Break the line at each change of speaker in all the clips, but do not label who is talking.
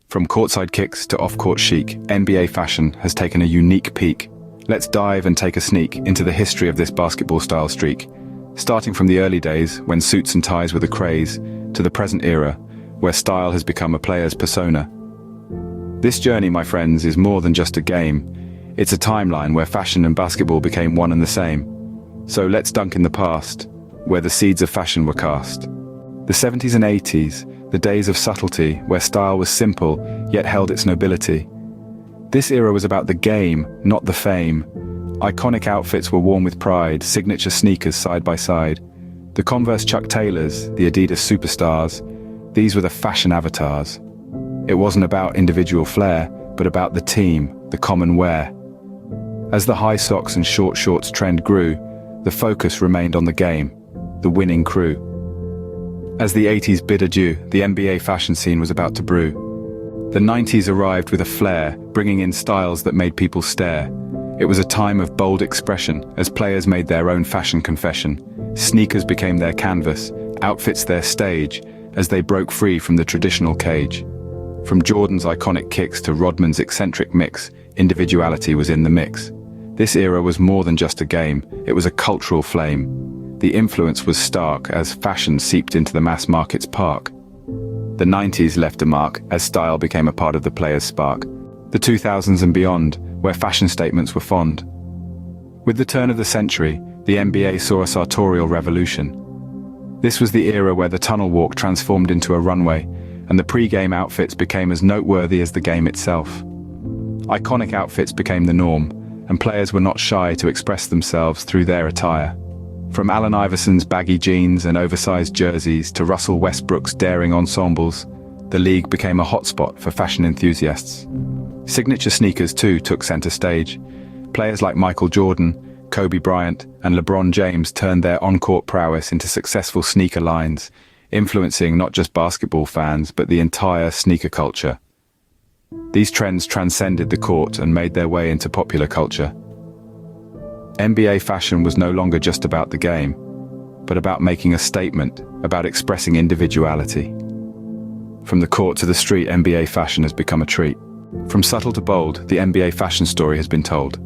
From courtside kicks to off-court chic, NBA fashion has taken a unique peek. Let's dive and take a sneak into the history of this basketball-style streak, starting from the early days when suits and ties were the craze, to the present era, where style has become a player's persona. This journey, my friends, is more than just a game. It's a timeline where fashion and basketball became one and the same. So let's dunk in the past, where the seeds of fashion were cast. The 70s and 80s, the days of subtlety, where style was simple, yet held its nobility. This era was about the game, not the fame. Iconic outfits were worn with pride, signature sneakers side by side. The Converse Chuck Taylors, the Adidas superstars, these were the fashion avatars. It wasn't about individual flair, but about the team, the common wear. As the high socks and short shorts trend grew, the focus remained on the game, the winning crew. As the 80s bid adieu, the NBA fashion scene was about to brew. The 90s arrived with a flair, bringing in styles that made people stare. It was a time of bold expression, as players made their own fashion confession. Sneakers became their canvas, outfits their stage, as they broke free from the traditional cage. From Jordan's iconic kicks to Rodman's eccentric mix, individuality was in the mix. This era was more than just a game, it was a cultural flame. The influence was stark as fashion seeped into the mass market's park. The 90s left a mark as style became a part of the player's spark. The 2000s and beyond, where fashion statements were fond. With the turn of the century, the NBA saw a sartorial revolution. This was the era where the tunnel walk transformed into a runway, and the pre-game outfits became as noteworthy as the game itself. Iconic outfits became the norm, and players were not shy to express themselves through their attire. From Allen Iverson's baggy jeans and oversized jerseys to Russell Westbrook's daring ensembles, the league became a hotspot for fashion enthusiasts. Signature sneakers too took center stage. Players like Michael Jordan, Kobe Bryant, and LeBron James turned their on-court prowess into successful sneaker lines, influencing not just basketball fans but the entire sneaker culture. These trends transcended the court and made their way into popular culture. NBA fashion was no longer just about the game, but about making a statement, about expressing individuality. From the court to the street, NBA fashion has become a treat. From subtle to bold, the NBA fashion story has been told.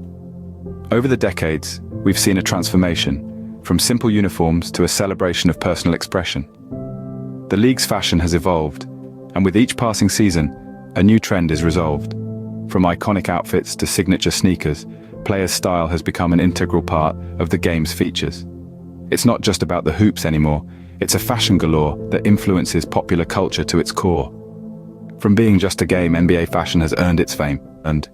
Over the decades, we've seen a transformation, from simple uniforms to a celebration of personal expression. The league's fashion has evolved, and with each passing season, a new trend is resolved. From iconic outfits to signature sneakers, players' style has become an integral part of the game's features. It's not just about the hoops anymore, it's a fashion galore that influences popular culture to its core. From being just a game, NBA fashion has earned its fame, and